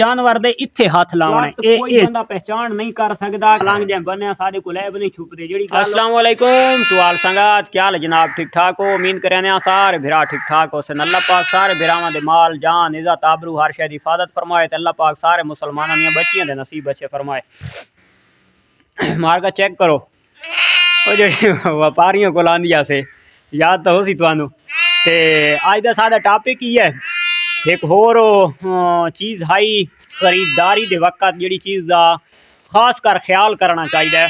जानवर दे इत्थे हाथ लावने कोई बंदा पहचान नहीं कर सकता लंघ जाए बने सादे को लैब नहीं छुपदे जेड़ी अस्सलाम वालेकुम टू आल संगत क्या हाल जनाब ठीक ठाक हो उम्मीद करने सारे भिरा ठीक ठाक हो सन अल्लाह पाक सारे भिरावां दे माल जान इज्जत आबरू हर शय दी हिफाजत फरमाए ते अल्लाह पाक सारे मुसलमानां दी बच्चियां दे नसीब अच्छे फरमाए मार का चेक करो ओ जेड़ी व्यापारियों को लांदिया से याद तो हो सी तुहानू ते अज दा साडा टॉपिक ही है एक होर चीज़ हाई खरीदारी दे वक्त जी चीज़ का खास कर ख्याल करना चाहिए।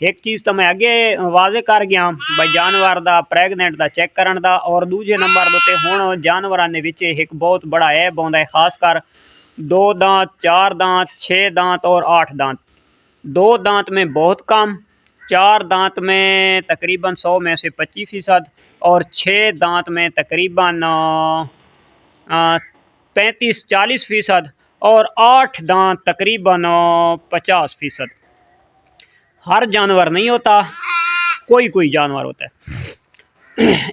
एक चीज़ तो मैं अगे वाजे कर गया भाई जानवर का प्रैगनेंट का चेक करने का और दूजे नंबर उत्ते हुण जानवरों के विच एक बहुत बड़ा ऐब आउंदा है खास कर 2 दांत 4 दांत 6 दांत और 8 दांत। 2 दांत में बहुत कम, 4 दांत में तकरीबन 100 में से 25% और 6 दांत में तकरीबन 35-40% और 8 दांत तकरीबन 50%। हर जानवर नहीं होता, कोई कोई जानवर होता है।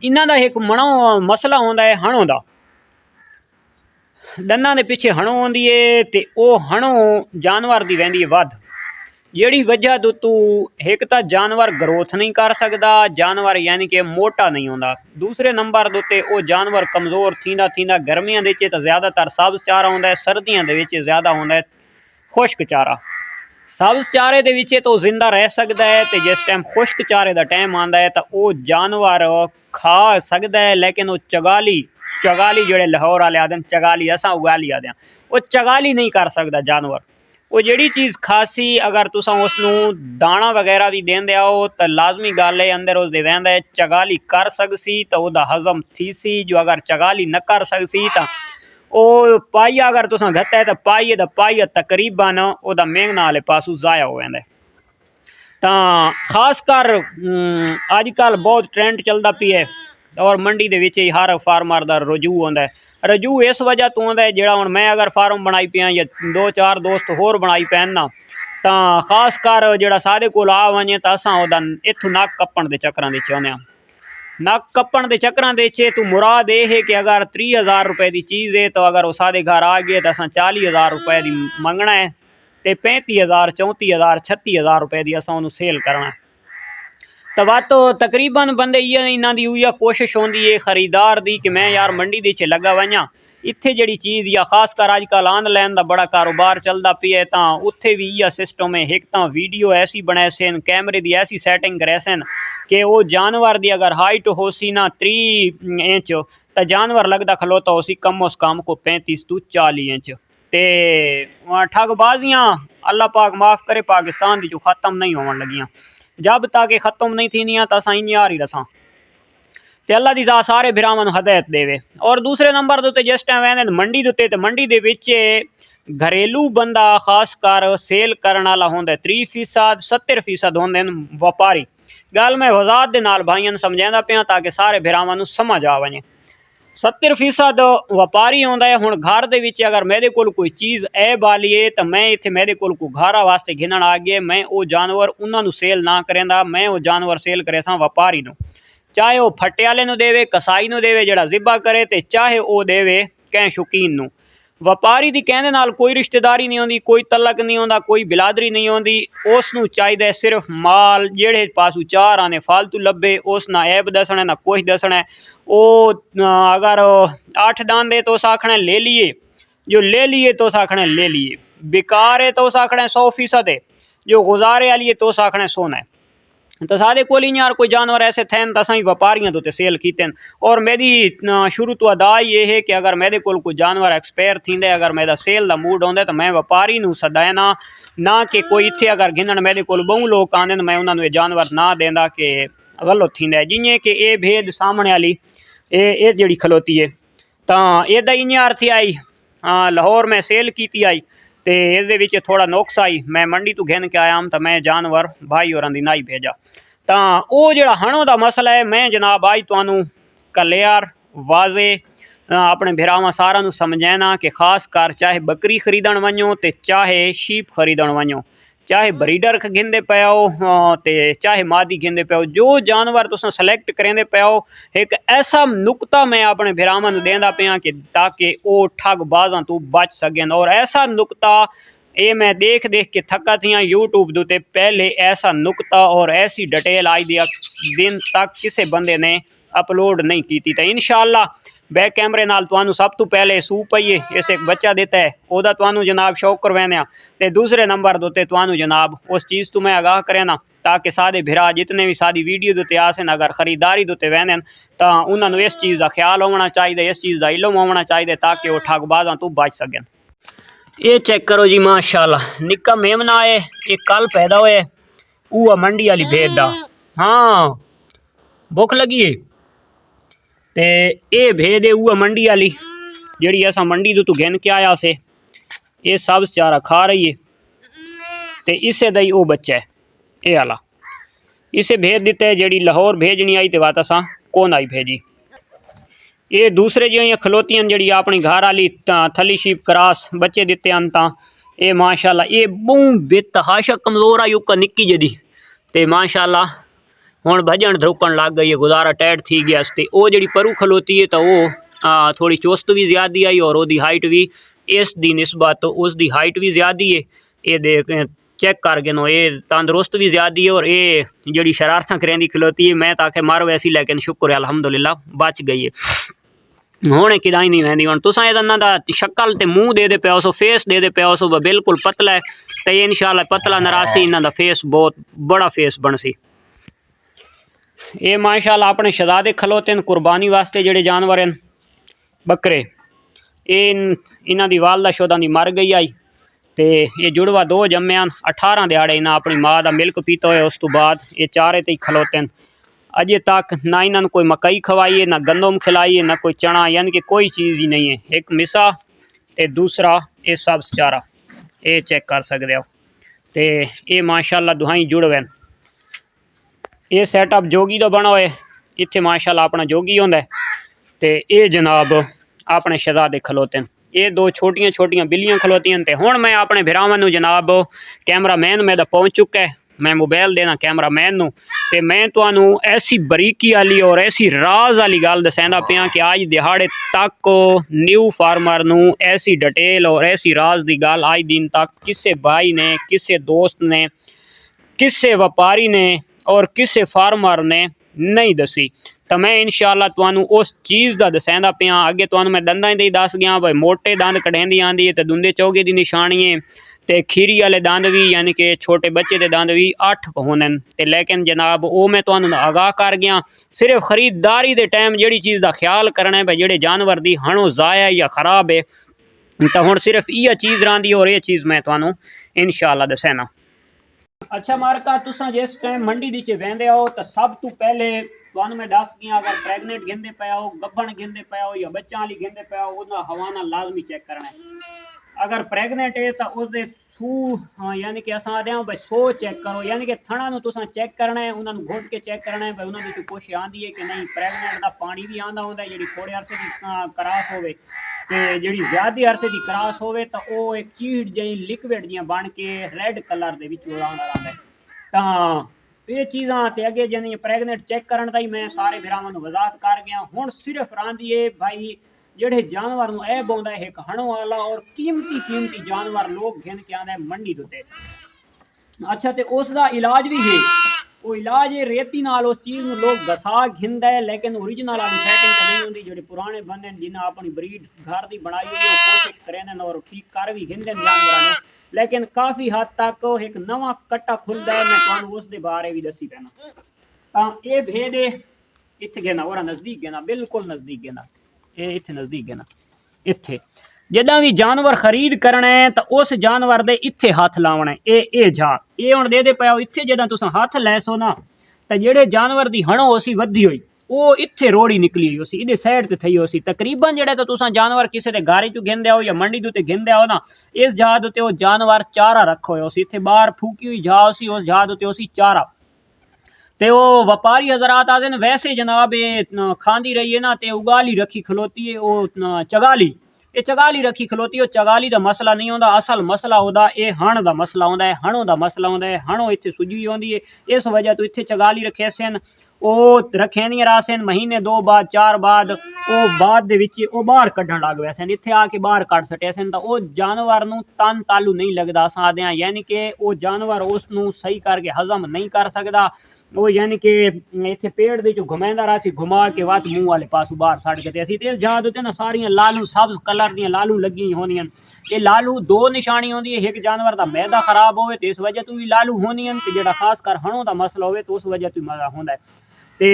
इन्हां दा एक मनो मसला होंदा है हणों दा। दंदां दे पिछे हणों होंदी है ते ओ हणों जानवर दी वैंदी है वध जेड़ी वजह तो तू एक तो जानवर ग्रोथ नहीं कर सकता, जानवर यानी कि मोटा नहीं होता। दूसरे नंबर दोते वो जानवर कमज़ोर थींदा थींदा गर्मियां दे तो ज़्यादातर सब्ज़ चारा होंदा है, सर्दियां दे विच ज़्यादा होंदा है खुश्क चारा। सब्ज़ चारे दे विच तो जिंदा रह सकता है तो जिस टाइम खुश्क चारे का टाइम आता है तो वो जानवर खा सकता है, लेकिन वो चगाली जोड़े लाहौर वाले आदे चगाली असा उगाली आदे वो चगाली नहीं कर सकता जानवर। वो जिहड़ी चीज़ खासी अगर तुसा उसनू दाना वगैरह भी देंदे आओ तो लाजमी गल है अंदर उसदे वहंदा है चगाली कर सकसी तो वह हजम थी सी। जो अगर चगाली न कर सकसी तो वो पाइया अगर तुसा घत्ता है तो पाइया तकरीबन वह मेंगना वाले पासू जाया हो जाता है। तो खास कर अजकल बहुत ट्रेंड चलता पी है और मंडी दे विच हर फार्मर का रजू आता है। रजू इस वजह तो आता है जोड़ा हुण मैं अगर फार्म बनाई पिया या 2-4 दोस्त होर बनाई पैन ना तो खास कर जोड़ा सादे कोल आ वने तो असां ओदा इत्थों नक कप्पण के चक्कर दे चाहुंदे हां। नक कप्पण के चक्कर दे तू मुराद ये है कि अगर 30,000 रुपए की चीज़ है तो अगर वो सादे घर आ गए तो असां 40,000 रुपए की मंगना है तो 35,000 34,000 36,000 रुपए की असां उन्होंने सेल करना है। तो बात तो तकरीबन बंदे इन्हां दी उइया कोशिश होंदी है खरीदार दी कि मैं यार मंडी दे लगा वञा इत्थे जिहड़ी चीज़ या खास कर अजकल ऑनलाइन का बड़ा कारोबार चलता पिया तो उत्थे भी इह सिस्टम है। एक तो वीडियो ऐसी बनाए सन कैमरे की ऐसी सैटिंग करे सन कि वो जानवर की अगर हाइट हो सी ना 3 इंच तो जानवर लगता खलोता हो सी कम उस कम को 35 to 40 इंच। ते ठगबाजियाँ अल्लाह पाक माफ़ करे पाकिस्तान की जो ख़त्म नहीं होवन लगियां, जब तक ख़त्म नहीं थींदियां तो असां इं हारी रसां ते अल्लाह दी ज़ात सारे भिरावां नूं हदायत देवे। और दूसरे नंबर दे उत्ते जिस टाइम वेंदे मंडी दे उत्ते ते मंडी दे विच घरेलू बंदा खास कर सेल करने वाला होंदा 30% 70% होंदे व्यापारी। गल मैं वजात दे नाल भाइयों नूं समझांदा पिया ताकि सारे भिरावां नूं समझ आ वञे। 70% व्यापारी होंदा है। हुण घर दे विच अगर मेरे कोल कोई चीज़ ऐब वाली है तो मैं इत्थे मेरे कोल को घर वास्ते घिनण आ गए मैं वो जानवर उन्हां नूं सेल ना करेंदा, मैं वो जानवर सेल करे सां व्यापारी नूं, चाहे वो फट्टे वाले नूं देवे कसाई नूं देवे जिहड़ा ज़िबा करे ते चाहे वो देवे कैं शौकीन नूं। व्यापारी दी कहने नाल कोई रिश्तेदारी नहीं होंदी, कोई तलक नहीं होंदा, कोई बिलादरी नहीं होंदी। उसनूं चाहिदा सिर्फ माल जेड़े पासू चार आने फालतू लभे उस ना ऐब दसना ना कुछ दसना है। वो अगर 8 दांत है तो उस आखना ले लिए, जो ले लिए तो उस आखना ले लिए, बेकार है तो उस आखना 100% है, जो गुजारे वाली है तो उस आखना सोना है। तो सादे कोल यार कोई जानवर ऐसे थे तो असा व्यापारियों तो सेल किते। और मेरी शुरू तो अदा ये है कि अगर मेरे कोल कोई जानवर एक्सपायर थींदे अगर मेरा सेल का मूड आंदा तो मैं व्यापारी नूं सदायना ना कि कोई इत्थे अगर गिनण मेरे कोल बहु लोग आंदे मैं उन्होंने जानवर ना देंदा कि गलत थींदा है। जियां कि ये भेद सामने वाली ये जिहड़ी खलोती है तो एदा इं अर्थ आई लाहौर में सेल की आई तो इस थोड़ा नुक्स आई मैं मंडी तो घिन के आया तो मैं जानवर भाई और नाई भेजा। तो वो जो हणों का मसला है मैं जनाब आज तुहानू क्लियर वाजे अपने भिरावां सारा नूं समझाना कि खास कर चाहे बकरी खरीदण वञो तो चाहे शीप खरीदण वञो चाहे ब्रीडर घिंदे पे हो ते चाहे मादी घिंदे पे हो, जो जानवर तुम सलैक्ट करेंदे पे हो, एक ऐसा नुकता मैं अपने भिरावां नूं देंदा पिया कि ताकि वो ठगबाजां तू बच सकें। और ऐसा नुकता ये मैं देख देख के थका थी यूट्यूब दुते, पहले ऐसा नुकता और ऐसी डिटेल आज दिया दिन तक किसी बंदे ने अपलोड नहीं की थी। तो इंशाअल्लाह बैक कैमरे नाल तुहानू सब तो पहले सूप आइए इस एक बच्चा देता है ओदा तुहानू जनाब शौक करवाने, ते दूसरे नंबर दोते तुहानू जनाब उस चीज़ तो मैं आगाह करना ताकि सादे भिरा जितने भी सादी वीडियो दुते आसन अगर खरीदारी दुते वहन तो उन्होंने इस चीज़ का ख्याल होना चाहिए, इस चीज़ का इलम होना चाहिए ताकि वो ठगबाजां तो बच सकें। ये चेक करो जी माशाल्लाह निक्का मेमना है, ये कल पैदा होए ऊआ मंडी वाली भेद दा। हाँ भुख लगी है ते ये भेद है ऊआ मंडी वाली जी असा मंडी तो घिन के आया से, ये सब चारा खा रही है ते इसे दई वो बच्चा है ये आला, इसे भेज दिता है जी लाहौर भेजनी आई तो बात असा कौन आई भेजी। ये दूसरे जो खलोती हैं जी अपनी घर वाली थली शीप क्रॉस बच्चे दिते हैं ता ये माशाल्लाह ये बूँ बित हाशा कमज़ोर आई उका निक्की जदी ते माशाल्लाह हुण भजन धुपन लग गई है, गुजारा टैट थी गया। वो जी परू खलोती है तो वो थोड़ी चुस्त भी ज़्यादा आई और वो हाइट भी इस दी निस्बत तो उसकी हाइट भी ज़्यादा है। ये देख चेक कर गए नो ये तंदुरुस्त भी ज़्यादा है और ये जी शरारत करेंदी खलोती है, मैं ताके मर वैसी लेकिन शुक्र है अल्हम्दुलिल्लाह बच गई है। हुणे किदाई नहीं वहदी हुण तुसां इन्हां दा शक्ल ते मूँह दे पे सो फेस दे पे सो बिल्कुल पतला है तो ये इंशाअल्लाह पतला नरासी इन्हां दा फेस बहुत बड़ा फेस बनसी। ये माशाल्लाह अपने शहजादे खलोते हैं कुर्बानी वास्ते जेडे जानवर हैं बकरे, ये इन्हां दी वालदा शोदा दी मर गई आई ते ये जुड़वा दो जम्मे 18 दिहाड़े इन्हें अपनी माँ का मिल्क पीता हो, उस तो बाद ये चारे ते खलोते हैं। अजे तक ना इन्होंने कोई मकई खवाई है, ना गंदम खिलाई है, ना कोई चना, यानी कि कोई चीज़ ही नहीं है। एक मिसा ते दूसरा ये सब्ज चारा, ये चेक कर सकते हो। तो ये माशाल्लाह दुहाई जुड़वे, ये सैटअप जोगी तो बना हुआ, इत्थे माशाल्लाह अपना जोगी होंदा है। तो ये जनाब अपने शहजादे खलोते हैं, ये दो छोटियां छोटियां बिल्लियां खलोतियां। तो हुण मैं अपने भिरावां नूं जनाब कैमरा मैन मेरा पहुँच चुका है, मैं मोबाइल देना कैमरा मैन नूं ते मैं तुहानू ऐसी बरीकी वाली और ऐसी राज वाली गल दसैंदा पिया कि आज दिहाड़े तक न्यू फार्मर नूं ऐसी डिटेल और ऐसी राज की गल आज दिन तक किसी भाई ने, किसी दोस्त ने, किसी व्यापारी ने और किसी फार्मर ने नहीं दसी। तो मैं इंशाअल्लाह तुहानू उस चीज़ का दसैंदा पिया। अगे तुहानू मैं दंदां दी दस गया भाई मोटे दंद कढ़ेंदी आंदी है तो दुंदे चौगे की निशानी है, तो खीरी वाले दंद भी यानी कि छोटे बच्चे के दंद भी 8 होने ते, लेकिन जनाब वो मैं तुहानू आगाह कर गया। सिर्फ खरीददारी के टाइम जी चीज़ का ख्याल करना है भाई जेडे जानवर की हणों ज़ाया या खराब है तो हुण सिर्फ यह चीज़ रही और ये चीज़ मैं तुहानू इंशाअल्लाह दसैना। अच्छा मारका तुसा जिस टाइम मंडी नीचे वेंदे हो तो सब तो पहले तुहानू मैं दस गया अगर प्रेगनेंट गिनते पे हो, गब्बन गिनते पे हो या बच्चा वाली गिनते पे हो, उसका हवाना लाजमी चेक करना है। अगर प्रेगनेंट है तो उसके सू यानी कि अस आते भाई सो चेक करो, यानी कि थणा नूं तुसां चेक करना है, उन्होंने घुट के चेक करना है भाई उन्होंने कुछ आँदी है कि नहीं। प्रेगनेंट का पानी भी आंदा होंदा है जी थोड़े अरसे की क्रॉस होवे ते जी ज़्यादा अरसे की क्रॉस होवे तो वो एक चीड़ जी लिक्विड जी बन के रैड कलर के विच आंदा रहिंदा है। तो ये चीज़ां ते अगे जी प्रेगनेंट चेक करने का ही मैं सारे भिरावां नूं वजाहत कर गया। हुण सिर्फ रहिंदी है भाई जेडे जानवर नूं ऐब आउंदा है एक हणों वाला और कीमती जानवर लोग घिन के आंदे मंडी दे। अच्छा तो उसका इलाज भी है, वो इलाज है रेती नाल उस चीज़ में लोग घसा घिंदा है, लेकिन ओरिजिनल वाली सैटिंग तो नहीं होंदी। जो पुराने बंदे जिन्हें अपनी ब्रीड घर की बनाई हुई है कोशिश करें और ठीक कर भी घिंदे जानवर, लेकिन काफ़ी हद तक एक नवा कट्टा खुलता है। मैं तुहानू उस दे बारे भी दसी पैना। ये भेद है इत्थे गिना और नज़दीक गिना, बिल्कुल नज़दीक गिना, ये इत्थे नज़दीक गिना। इत्थे जदा भी जानवर खरीद करना है तो उस जानवर दे इत्थे हाथ लावना है। ये जा ये हुण दे पे इत्थे जदा तुसां हाथ लैसो ना तो जेडे जानवर की हणों उसी वधी हुई वो इत्थे रोड़ी निकली हुई उसी इहदे साइड ते थई उसी तकरीबन जेडे तो तुसां जानवर किसी के घर चो गिनदे हो या मंडी ते गिनदे हो ना, इस जहाज उत्ते वो जानवर चारा रखो हो इत्थे बाहर फूकी हुई जा उसी उस जहाज उत्ते उसी चारा। ते वो व्यापारी हजरात आते हैं वैसे जनाब ये खांदी रही है ना तो उगाली रखी खलोती है वो चगाली ये चगाली रखी खलोती है। चगाली का मसला नहीं होता, असल मसला होता ये हण का मसला होता है, हणों का मसला होता है। हणों इतने सुजी आती है, इस वजह तो इतने चगाली रखे सन। वो रखे नहीं रहा सन, महीने 2 बाद 4 बाद वो बाद दे विच वो बाहर कढ़न लग गए सन, इतने आके बाहर कढ़ सटे सन। तो वो जानवर नूं तन तालू नहीं लगता सादे, यानी कि वो जानवर उसनूं सही करके हजम नहीं कर सकता। वो यानी कि इतने पेड़ दे जो घुमांदा रहा सी, घुमा के वत मुंह वाले पासों बाहर सड़ के असी ते याद होते ना सारियां लालू सब्ज कलर दी लालू लगी होंदियां। ये लालू 2 निशानी होंदी है, एक जानवर दा मैदा खराब होवे तो इस वजह तो भी लालू होंदियां, ते जेड़ा खास कर हणों दा मसला होवे तो उस वजह तो मजा होंदा है। ते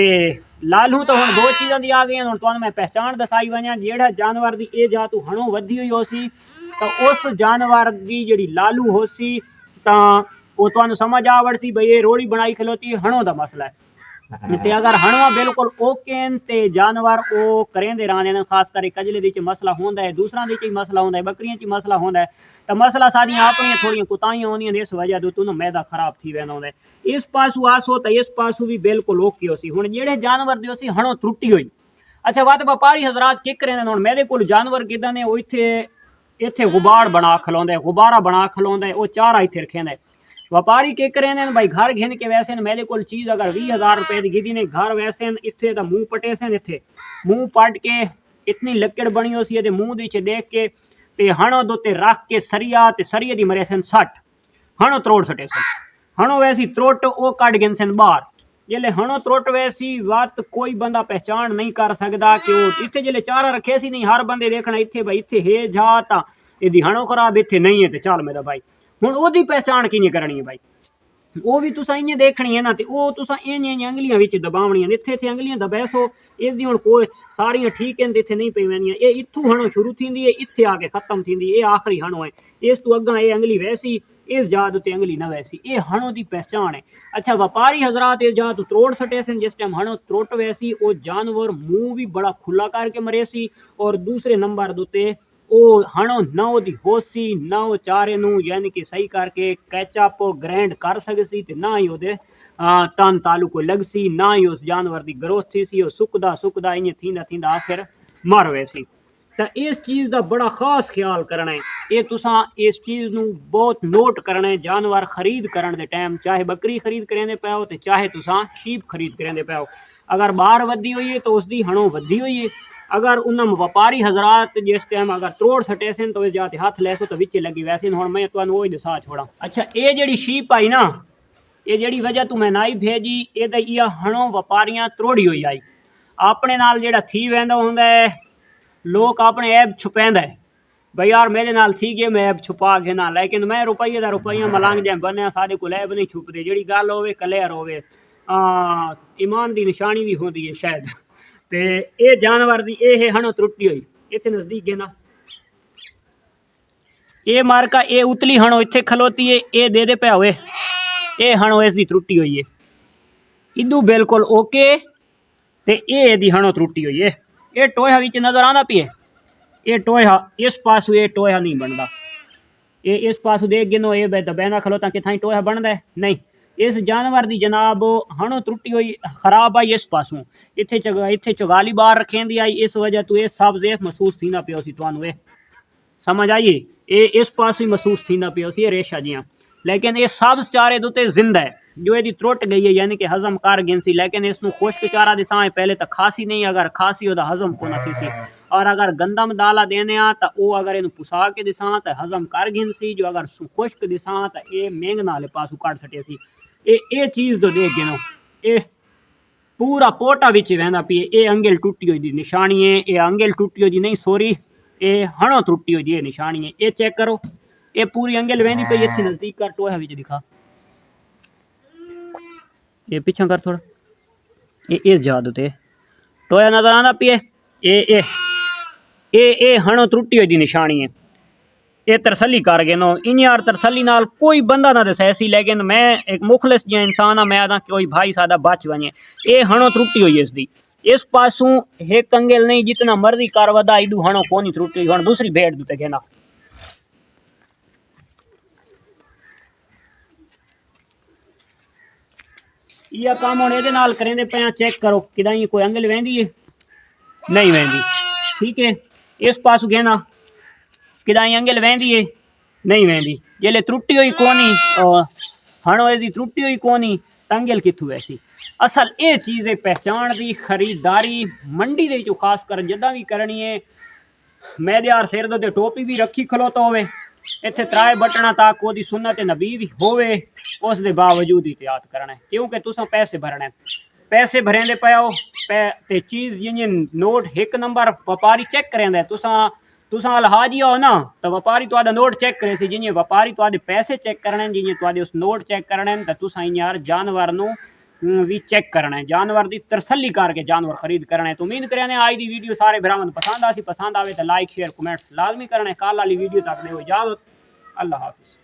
लालू तो हुण 2 चीज़ां दी आ गई। हुण तुहानूं मैं पहचान दसाई वञां, जेड़ा जानवर दी ये जात हणों वधी हुई होसी तो उस जानवर दी जेड़ी लालू होसी तां वो तुहानूं समझ आ वड़सी भाई ये रोड़ी बनाई खलोती हणों दा मसला है। ते अगर हणवा बिल्कुल ओके ते जानवर वो करेंदे रहंदे ने, खास कर कजले दी मसला होंदा है, दूसरा दी मसला होंदा है, बकरियां च मसला होंदा है। तो मसला सारियां अपनियां थोड़ियां कुताइयां होंदियां, इस वजह तो मैदा खराब थी वेंदा होंदा है। इस पासू आसो तो इस पासू भी बिल्कुल ओके होसी। हुण जेड़े जानवर दी होसी हणों त्रुटी हुई, अच्छा वत व्यापारी हजरात की करेंदे हुण मेरे कोल जानवर किदां ने, वो इत्थे गुबाड़ बना खलोंदा है, गुब्बारा बना खलोंदा है, वो चारा इत्थे रखेंदा है। व्यापारी के करें भाई घर घिन के वैसे मेरे को चीज़ अगर 20,000 रुपए की गिदी ने घर वैसे इतने तो मुँह पटे से इतने मुँह पट के इतनी लकड़ बनी हो सी मुँह दी देख के ते हणो दोते रख के सरिया ते सरिये दी मरे सन 60 हणो त्रोड़ सटे सन। हणो वैसी त्रोट वो कट गए सन बाहर। जिले हणो त्रोट वैसी बात कोई बंदा पहचान नहीं कर सकता कि वो इतने जिले चारा रखे सी नहीं, हर बंदे देखना इतने भाई इतने है जा यदि हणो खराब इतने नहीं है तो चल मेरा भाई हुण ओदी पहचान किवें करनी है भाई, वो भी तुसां इयां देखनी है ना, ते वो तुसां इयां अंगलियां विच दबावणियां, इत्थे इत्थे अंगलियां दबैसो इसदी हुण कोई सारियां ठीक हैं इत्थे नहीं पई वैंदियां। ये इत्थों हणो शुरू थींदी है, इत्थे आके खत्म थींदी है, ये आखिरी हणो है। इस तो अग्गां ये अंगली वैसी, इस जात उत्ते अंगली न वैसी, ये हणो दी पहचान है। अच्छा व्यापारी हजरात इस जात त्रोड़ सटे सन, जिस टाइम हणो त्रोट वैसी वो जानवर मुंह भी बड़ा खुला करके मरे सी, और दूसरे नंबर दुते वो हणो न ओदी होसी न वो चारे नू यानी कि सही करके कैचअप ग्रैंड कर सकसी, ते ना ही ओदे तन तालू को लगसी, ना ही उस जानवर की ग्रोथ थी सी, वो सुकदा सुकदा इं थींदा थींदा आखिर मर वैसी। तो इस चीज़ का बड़ा खास ख्याल करना है, ये तुसां इस चीज़ नू बहुत नोट करना है जानवर खरीद करने के टाइम, चाहे बकरी खरीद करेंदे पाओ तो चाहे तुसां शीप खरीद करेंदे पाओ। अगर बाहर वधी हुई है तो उसकी हणों वधी हुई है, अगर उन्होंने व्यापारी हजरात जिस टाइम अगर त्रोड़ सटे सन तो जाते हाथ लैसो तो विच लगी वैसे हुण मैं तुहानूं वो ही दसा छोड़ा। अच्छा ये जिहड़ी शीप आई ना, ये जिहड़ी वजह तू मैं नाई भेजी ये इया हणों व्यापारियां त्रोड़ी हुई आई। अपने नाल जिहड़ा थी वैंदा हुंदा है, लोग अपने ऐब छुपैंदा है भाई यार मेरे नाल थी गए मैं ऐब छुपा के ना, लेकिन मैं रुपये दा रुपया मलंग जाए बने सारे को ऐब नहीं छुपते, जिहड़ी गल होवे क्लियर होवे ईमान की निशानी भी होती है शायद। ते ये जानवर दी ये है हणों त्रुटी हुई, इतने नजदीक है ना, ये मार्का ये उतली हणों इत्थे खलोती है, ये दे पे हुए ये हणों इसकी त्रुटी हुई है, इदू बिल्कुल ओके। ते ये दी हणों त्रुटी हुई है, ये टोया विच नजर आंदा पिए, ये टोया इस पासू ये टोया नहीं बनता, ये इस पासू देख गिनो ये दबैना खलोता कि थाई टोया बनता है नहीं। इस जानवर की जनाब हणों त्रुटी हुई खराब आई इस पासों, इत्थे चुगाली बाहर रखेंदी आई, इस वजह तो ये सब्ज महसूस थींदा पियो सी तुहानूं, ये समझ आइए ये इस पास ही महसूस थींदा पियो सी रेशा जियां, लेकिन ये सब्ज चारे दुते जिंदा है जो यदि त्रुट गई है यानी कि हजम कर गिन सी, लेकिन इसनूं खुश्क चारा दिसा पहले तो खासी नहीं, अगर खासी हो हजम को थी सी, और अगर गंदम दाला देने तो वो अगर इन पुसा के दिसा तो हजम कर गिन सी, जो अगर खुश्क दिसा तो ये मेंगना वाले पासू कट सटे सी। ये चीज़ तो देख गिनो ये पूरा पोटा बिच वहदा पी, ये अंगल टुटी हुई दी निशानी है, ये अंगल टुटी हुई नहीं सॉरी ये हणों टुटी हुई दी निशानी है, ये चेक करो ये पूरी अंगल वहदी पई, इत्थे नजदीक कर टोया विच दिखा, ये पीछा कर थोड़ा, ये इस जादू ते टोया नजर आंदा पिए, ये हणों टुटी हुई दी निशानी है, ये तरसली कर गए नो इन यार तरसली नाल कोई बंदा ना दसे सी, लेकिन मैं एक मुखलिस जिहा इंसान हाँ, मैं आदा कोई भाई सादा बच वने, ये हणों त्रुटी हुई इसकी इस पासू एक अंगल नहीं जितना मर्जी कर वदा इदू हणों कोनी त्रुटी हुई। दूसरी भेड़ दूते कहना यह काम हम ये नाल करेंदे पे, चेक करो कि कोई अंगल वहदी है नहीं वहदी, ठीक है। इस पासू कहना किदाई अंगल वेंदी है नहीं वेंदी जेले त्रुटि हुई कोनी हणो दी त्रुटि हुई कोनी तंगल किथु वैसी असल ये चीज़ है पहचान दी खरीदारी मंडी दे जो खास कर जदा भी करनी है मैं यार सिर दे टोपी भी रखी खलोता होवे इत्थे त्राए बटना तक ओदी सुन्नत नबी भी होवे उस दे बावजूद एहतियात करना है क्योंकि तुसा पैसे भरने पैसे भरेंदे पाओ ते चीज़ जियां नोट एक नंबर व्यापारी चेक करेंदा तुसा तुसा अलहाजी हो ना तो व्यापारी तुहाडा नोट चेक करे जियां व्यापारी तुहाडे पैसे चेक करने जियां तुहाडे उस नोट चेक करने तो तुसा यार जानवर नू भी चेक करना है जानवर की तसल्ली करके जानवर खरीद करना है तो उम्मीद करें आज की वीडियो सारे भरावां पसंद आसी पसंद आवे तो लाइक शेयर कमेंट लाजमी करना है कल वाली वीडियो तक दे इजाजत अल्लाह हाफिज़।